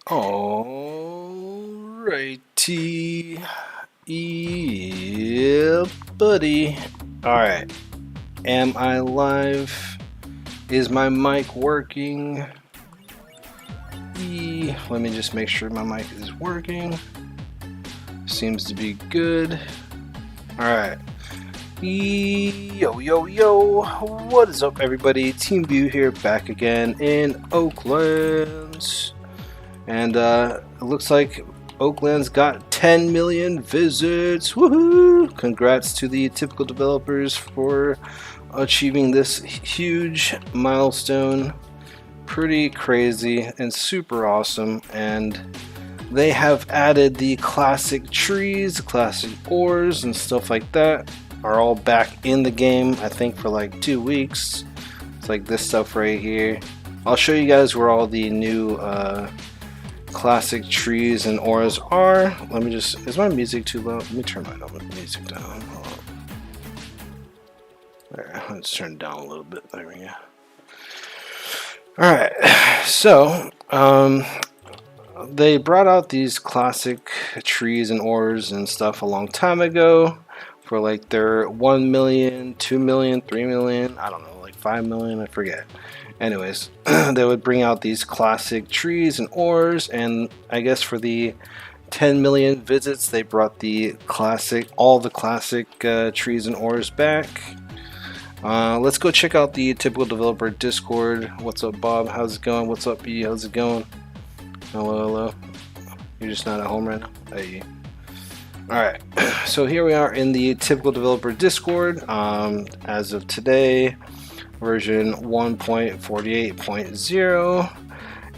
Alrighty. Yeah, buddy. Alright. Am I live? Is my mic working? Let me just make sure my mic is working. Seems to be good. Alright. Yo, yo, yo. What is up, everybody? Team View here, back again in Oaklands. And it looks like Oaklands got 10 million visits. Woohoo! Congrats to the typical developers for achieving this huge milestone. Pretty crazy and super awesome. And they have added the classic trees, classic ores, and stuff like that are all back in the game, I think, for like 2 weeks. It's like this stuff right here. I'll show you guys where all the new classic trees and ores are. Let me just, is my music too loud? Let me turn my music down. Hold on. There, let's turn it down a little bit. There we go. Alright, so they brought out these classic trees and ores and stuff a long time ago for like their 1 million, 2 million, 3 million, I don't know, like 5 million, I forget. Anyways, they would bring out these classic trees and ores, and I guess for the 10 million visits, they brought the classic, all the classic trees and ores back. Let's go check out the typical developer Discord. What's up, Bob? How's it going? What's up, B? How's it going? Hello, hello. You're just not at home right now? Hey. Alright, so here we are in the typical developer Discord. As of today, version 1.48.0,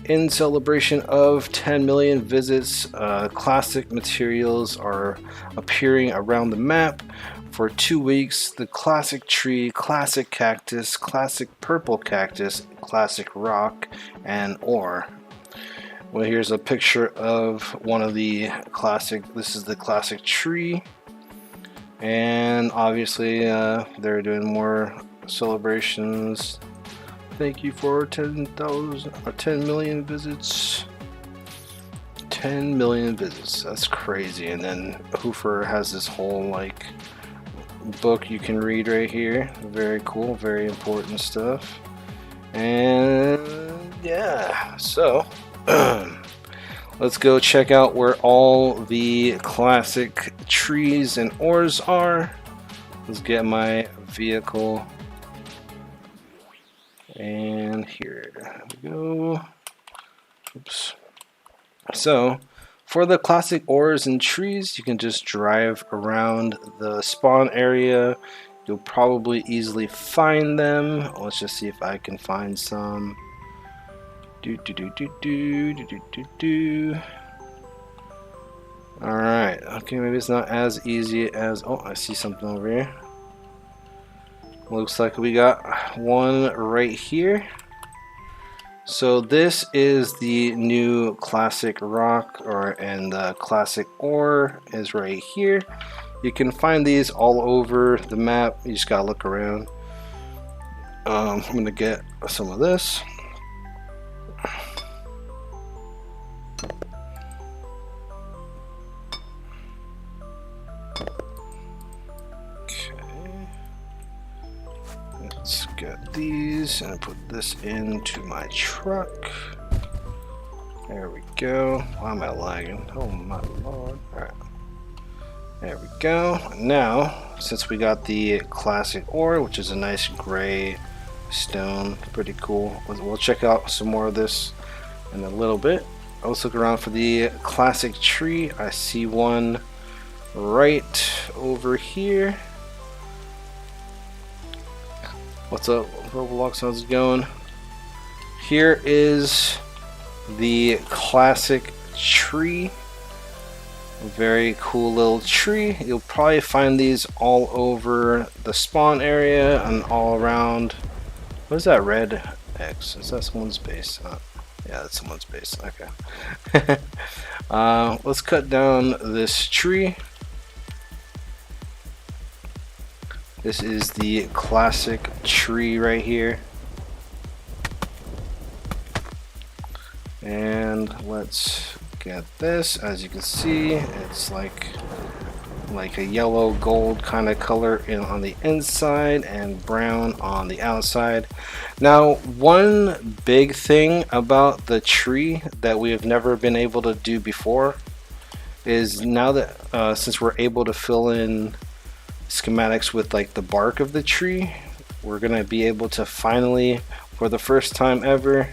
in celebration of 10 million visits. Classic materials are appearing around the map for 2 weeks. The classic tree, classic cactus, classic purple cactus, classic rock, and ore. Well, here's a picture of one of the classic, this is the classic tree, and obviously they're doing more celebrations. Thank you for 10,000 or 10 million visits. 10 million visits, that's crazy. And then Hoofer has this whole like book you can read right here. Very cool, very important stuff. And yeah, so let's go check out where all the classic trees and ores are. Let's get my vehicle. And here we go. Oops. So for the classic ores and trees, you can just drive around the spawn area. You'll probably easily find them. Let's just see if I can find some. Alright, okay, maybe it's not as easy as, oh, I see something over here. Looks like we got one right here. So this is the new classic rock, and the classic ore is right here. You can find these all over the map. You just gotta look around. I'm gonna get some of this. Let's get these and put this into my truck. There we go. Why am I lagging? Oh my lord. Alright. There we go. Now, since we got the classic ore, which is a nice gray stone, pretty cool. We'll check out some more of this in a little bit. Let's look around for the classic tree. I see one right over here. What's up, Roblox? How's it going? Here is the classic tree. A very cool little tree. You'll probably find these all over the spawn area and all around. What is that red X? Is that someone's base? Yeah, that's someone's base. Okay. Let's cut down this tree. This is the classic tree right here. And let's get this. As you can see, it's like a yellow gold kind of color on the inside and brown on the outside. Now, one big thing about the tree that we have never been able to do before is now that since we're able to fill in schematics with like the bark of the tree, we're gonna be able to finally, for the first time ever,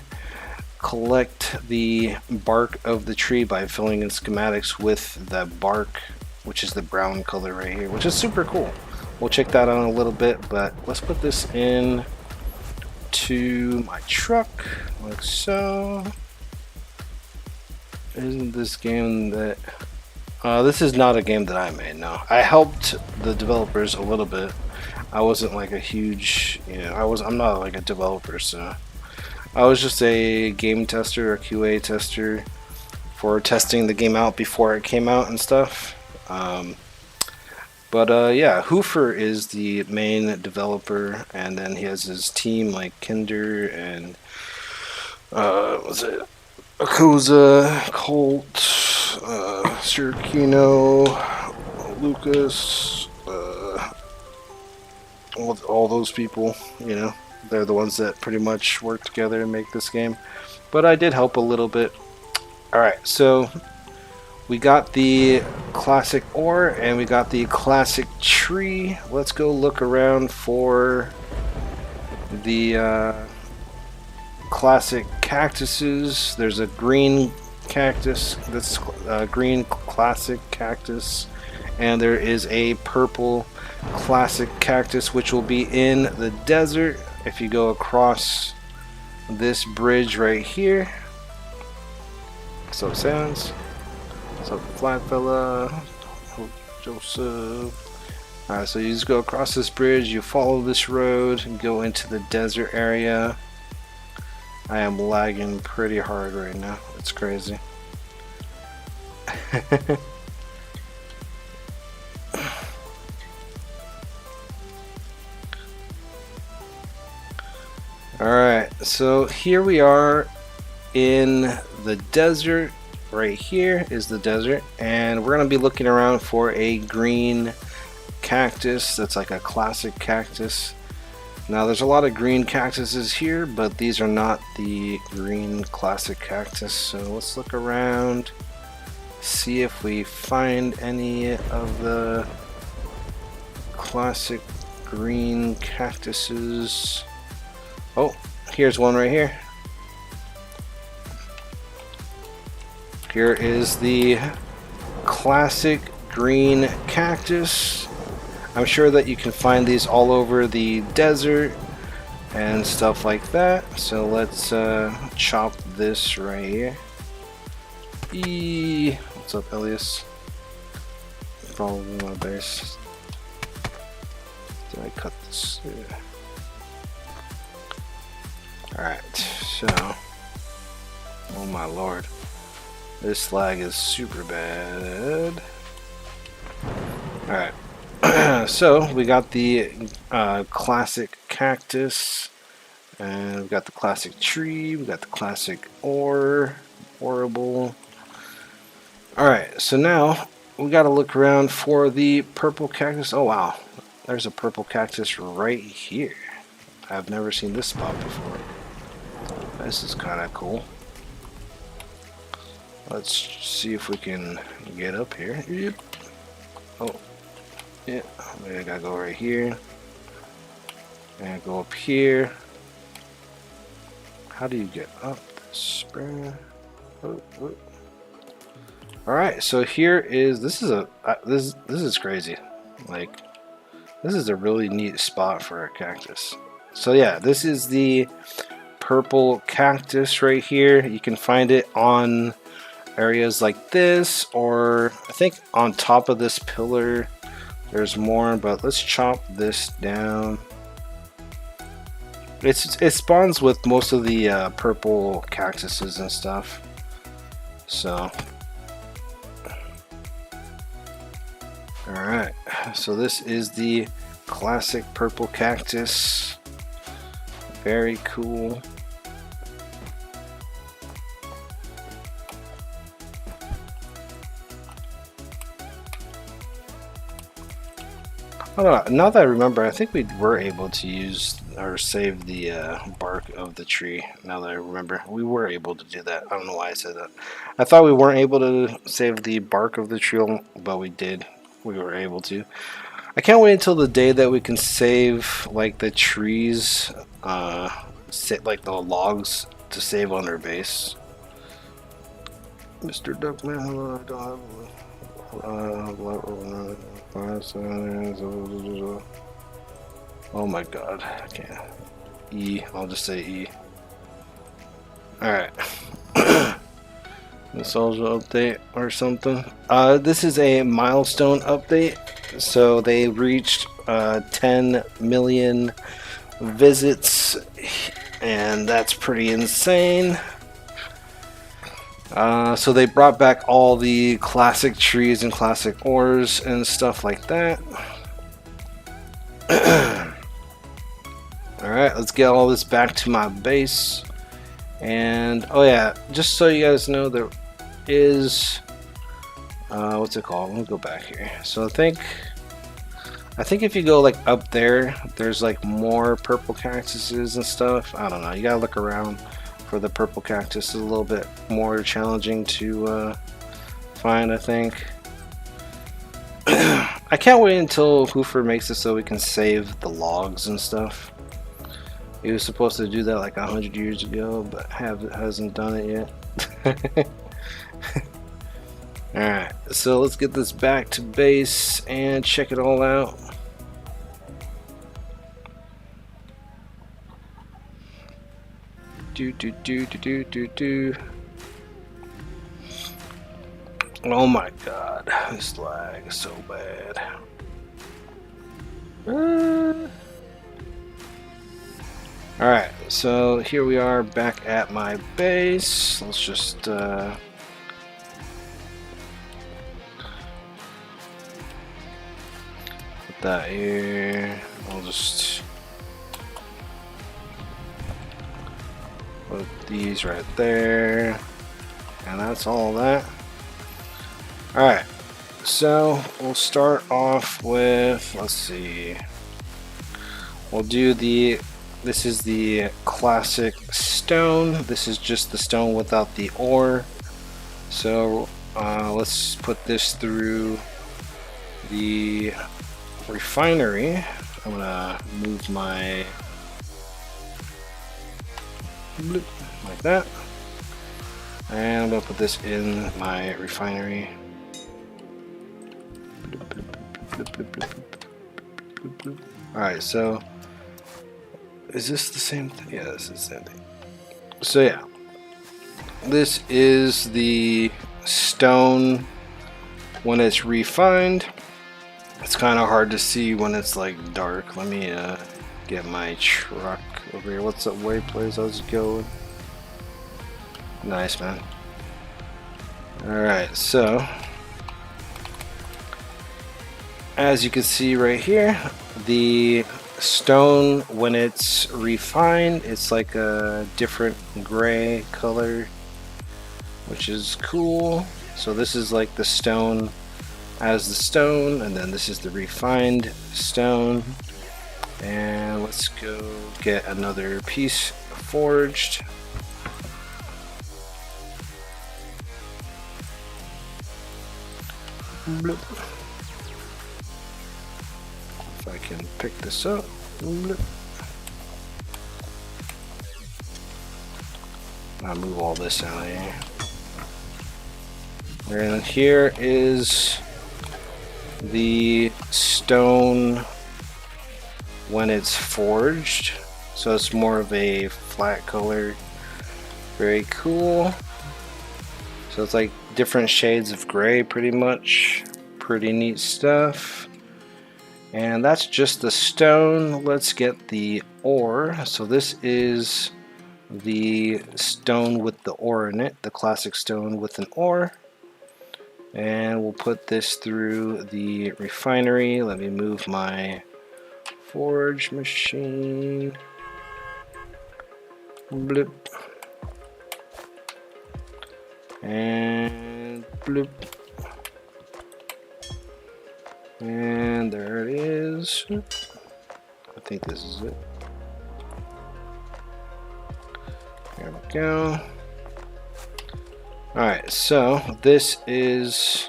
collect the bark of the tree by filling in schematics with the bark, which is the brown color right here, which is super cool. We'll check that out in a little bit, but let's put this in to my truck like so. Isn't this game that this is not a game that I made? No, I helped the developers a little bit. I wasn't like a huge, I'm not like a developer, so I was just a game tester, a QA tester for testing the game out before it came out and stuff. Yeah, Hoofer is the main developer, and then he has his team like Kinder and was it Akuza, Colt, Sirkino, Lucas, all those people, they're the ones that pretty much work together and make this game. But I did help a little bit. Alright, so we got the classic ore and we got the classic tree. Let's go look around for the classic cactuses. There's a green cactus, that's green classic cactus, and there is a purple classic cactus which will be in the desert if you go across this bridge right here. So sounds. So flat fella, Joseph. Alright, so you just go across this bridge, you follow this road and go into the desert area. I am lagging pretty hard right now. It's crazy. Alright, so here we are in the desert. Right here is the desert, and we're going to be looking around for a green cactus that's like a classic cactus. Now there's a lot of green cactuses here, but these are not the green classic cactus. So let's look around, see if we find any of the classic green cactuses. Oh, here's one right here. Here is the classic green cactus. I'm sure that you can find these all over the desert and stuff like that. So let's chop this right here. What's up, Elias? Probably my base. Did I cut this? Alright, so. Oh my lord. This lag is super bad. Alright, so we got the classic cactus, and we got the classic tree, we got the classic ore, horrible. Alright, so now we gotta look around for the purple cactus. Oh wow, there's a purple cactus right here. I've never seen this spot before. This is kinda cool. Let's see if we can get up here. Yep. Oh, yeah. I gotta go right here. And go up here. How do you get up this, bro? Oh. All right. So here is this is crazy. Like, this is a really neat spot for a cactus. So yeah, this is the purple cactus right here. You can find it on areas like this, or I think on top of this pillar there's more, but let's chop this down. It spawns with most of the purple cactuses and stuff. So alright, so this is the classic purple cactus. Very cool. Oh no, now that I remember, I think we were able to use or save the bark of the tree. Now that I remember, we were able to do that. I don't know why I said that. I thought we weren't able to save the bark of the tree, but we did. We were able to. I can't wait until the day that we can save like the trees, like the logs to save on our base. Mr. Duckman, hello, I don't have oh my god, I can't. E, I'll just say E. Alright. Nostalgia update or something. This is a milestone update. So they reached 10 million visits, and that's pretty insane. So they brought back all the classic trees and classic ores and stuff like that. Alright, let's get all this back to my base. And, oh yeah, just so you guys know, there is, what's it called? Let me go back here. So I think if you go like up there, there's like more purple cactuses and stuff. I don't know, you gotta look around for the purple cactus. It's a little bit more challenging to find, I think. I can't wait until Hoofer makes it so we can save the logs and stuff. He was supposed to do that like 100 years ago, but hasn't done it yet. Alright, so let's get this back to base and check it all out. Oh my god, this lag is so bad. Alright, so here we are back at my base. Let's just put that here. I'll just put these right there. And that's all that. Alright, so we'll start off with, let's see. We'll do this is the classic stone. This is just the stone without the ore. So let's put this through the refinery. I'm gonna move my like that, and I'm gonna put this in my refinery. Alright, so is this the same thing? Yeah, this is the same thing. So yeah, this is the stone when it's refined. It's kind of hard to see when it's like dark. Let me get my truck over here. What's up, Wayplays? How's it going? Nice, man. Alright, so as you can see right here, the stone, when it's refined, it's like a different gray color, which is cool. So this is like the stone as the stone, and then this is the refined stone. And let's go get another piece forged. Bloop. If I can pick this up. I'll move all this out of here. And here is the stone when it's forged. So it's more of a flat color. Very cool. So it's like different shades of gray pretty much. Pretty neat stuff. And that's just the stone. Let's get the ore. So this is the stone with the ore in it, the classic stone with an ore. And we'll put this through the refinery. Let me move my forge machine. Bloop. And bloop. And there it is. I think this is it. There we go. Alright, so this is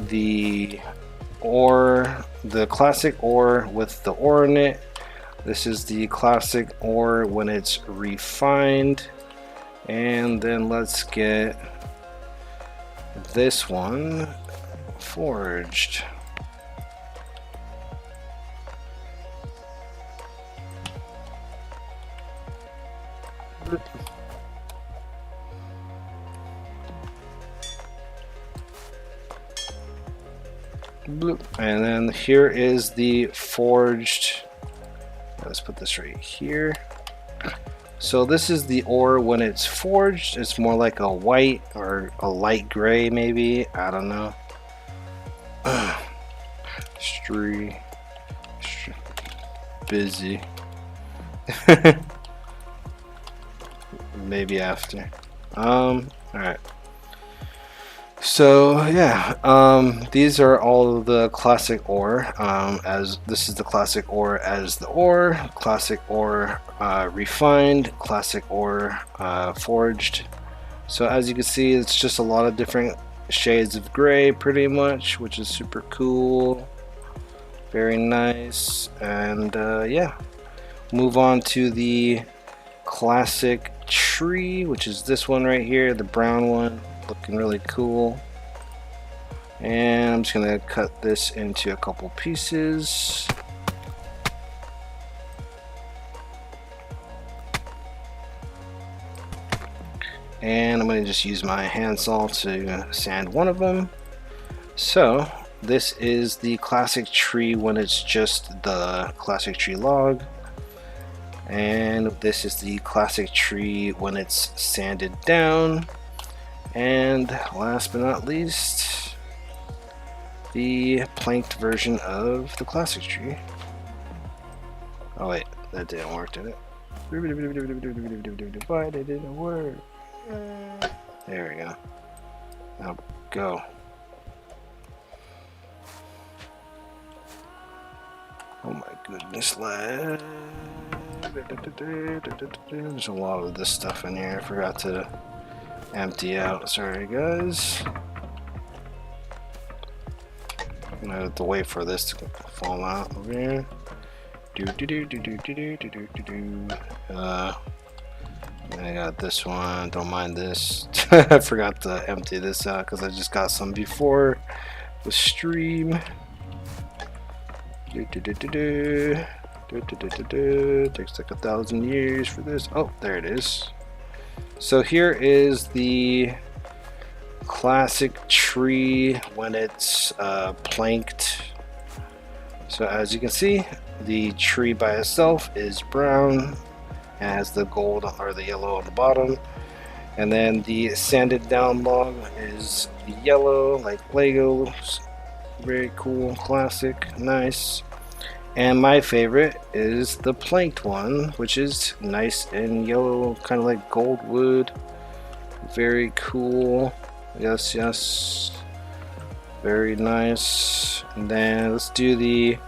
the ore, the classic ore with the ore in it. This is the classic ore when it's refined. And then let's get this one forged. Bloop. And then here is the forged. Let's put this right here. So this is the ore when it's forged. It's more like a white or a light gray, maybe. I don't know. Busy. Maybe after. Alright. So yeah, these are all of the classic ore. As this is the classic ore as the ore, classic ore refined, classic ore forged. So as you can see, it's just a lot of different shades of gray, pretty much, which is super cool. Very nice. And yeah, move on to the classic tree, which is this one right here, the brown one. Looking really cool. And I'm just gonna cut this into a couple pieces. And I'm gonna just use my handsaw to sand one of them. So this is the classic tree when it's just the classic tree log. And this is the classic tree when it's sanded down. And last but not least, the planked version of the classic tree. Oh wait, that didn't work, did it? Why did it didn't work? There we go. Now go. Oh my goodness, lad. There's a lot of this stuff in here. I forgot to empty out. Sorry guys. I'm gonna have to wait for this to fall out over here. I got this one. Don't mind this. I forgot to empty this out because I just got some before the stream. Takes like 1,000 years for this. Oh, there it is. So here is the classic tree when it's planked. So as you can see, the tree by itself is brown and has the gold or the yellow on the bottom, and then the sanded down log is yellow like Legos. Very cool, classic, nice. And my favorite is the planked one, which is nice and yellow, kind of like gold wood. Very cool. Yes, yes. Very nice. And then let's do the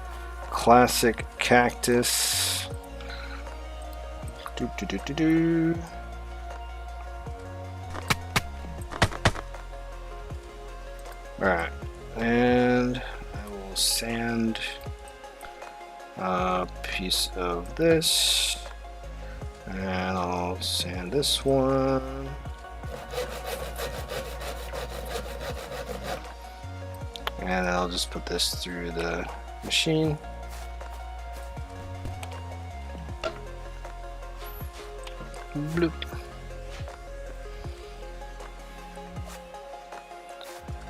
classic cactus. Alright. And I will sand a piece of this, and I'll sand this one, and I'll just put this through the machine. Bloop.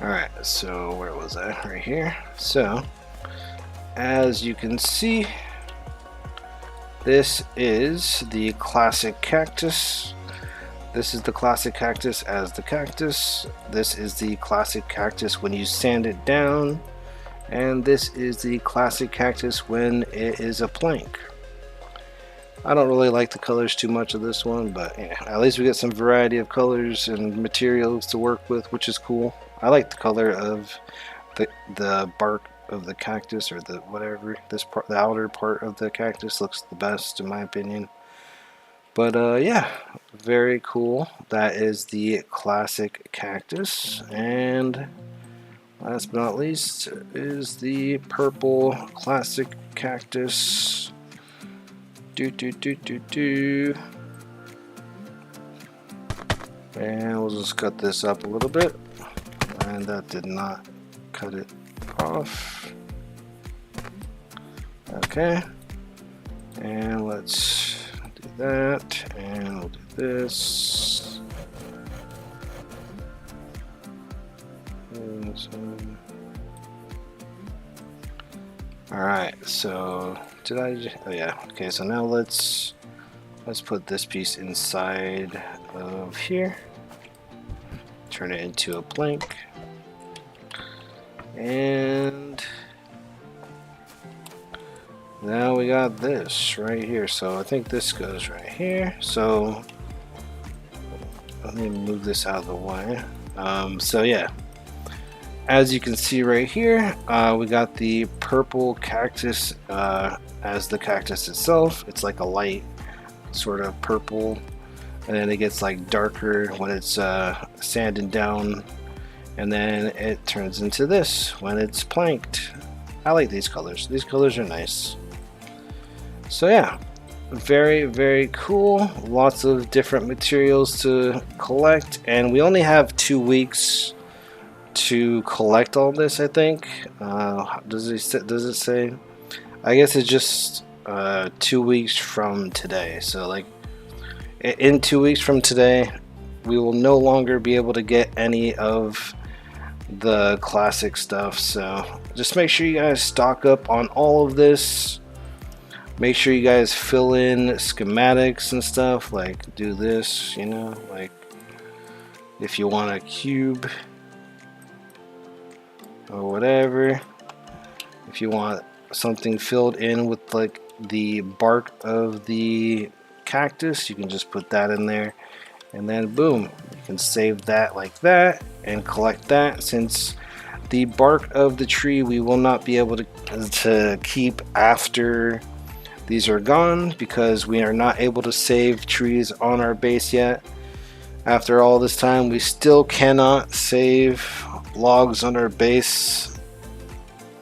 Alright, so where was I? Right here. So as you can see, this is the classic cactus. This is the classic cactus as the cactus. This is the classic cactus when you sand it down. And this is the classic cactus when it is a plank. I don't really like the colors too much of this one, but yeah, at least we get some variety of colors and materials to work with, which is cool. I like the color of the bark of the cactus, or the whatever, this part, the outer part of the cactus looks the best in my opinion. But yeah, very cool. That is the classic cactus. And last but not least is the purple classic cactus. And we'll just cut this up a little bit. And that did not cut it off. Okay. And let's do that. And we'll do this. Alright, so did I just, oh yeah, okay, so now let's put this piece inside of here, turn it into a plank, and now we got this right here. So I think this goes right here, so let me move this out of the way. So yeah, as you can see right here, we got the purple cactus as the cactus itself. It's like a light sort of purple, and then it gets like darker when it's sanding down, and then it turns into this when it's planked. I like these colors. These colors are nice. So yeah, very, very cool. Lots of different materials to collect, and we only have 2 weeks to collect all this, I think. Does it say? I guess it's just 2 weeks from today. So like in 2 weeks from today, we will no longer be able to get any of the classic stuff. So just make sure you guys stock up on all of this. Make sure you guys fill in schematics and stuff, like do this, you know, like if you want a cube or whatever, if you want something filled in with like the bark of the cactus, you can just put that in there, and then boom, you can save that like that and collect that. Since the bark of the tree we will not be able to keep after these are gone, because we are not able to save trees on our base yet. After all this time, we still cannot save logs on our base.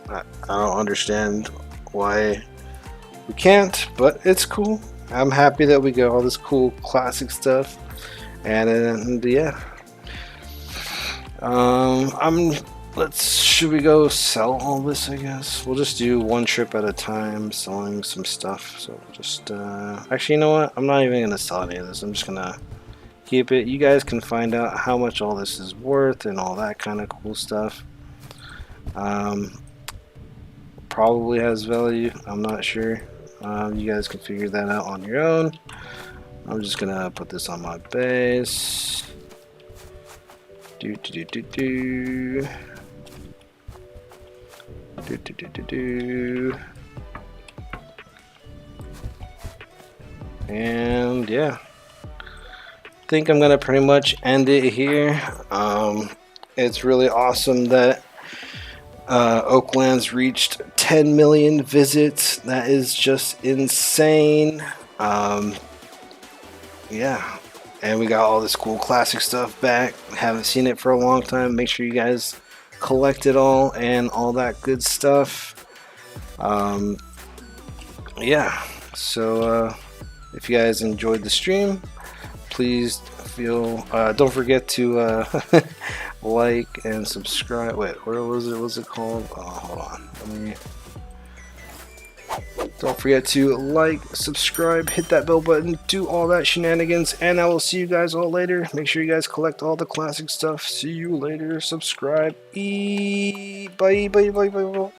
I don't understand why we can't, but it's cool. I'm happy that we got all this cool classic stuff. And yeah, should we go sell all this? I guess we'll just do one trip at a time, selling some stuff. So we'll just actually, you know what, I'm not even gonna sell any of this. I'm just gonna keep it. You guys can find out how much all this is worth and all that kind of cool stuff. Probably has value, I'm not sure. You guys can figure that out on your own. I'm just gonna put this on my base. And yeah, I think I'm gonna pretty much end it here. It's really awesome that Oaklands reached 10 million visits. That is just insane. Yeah, and we got all this cool classic stuff back. Haven't seen it for a long time. Make sure you guys collect it all and all that good stuff. Yeah, so if you guys enjoyed the stream, please don't forget to like and subscribe. Wait, what was it called? Oh, hold on, don't forget to like, subscribe, hit that bell button, do all that shenanigans, and I will see you guys all later. Make sure you guys collect all the classic stuff. See you later. Subscribe. Bye.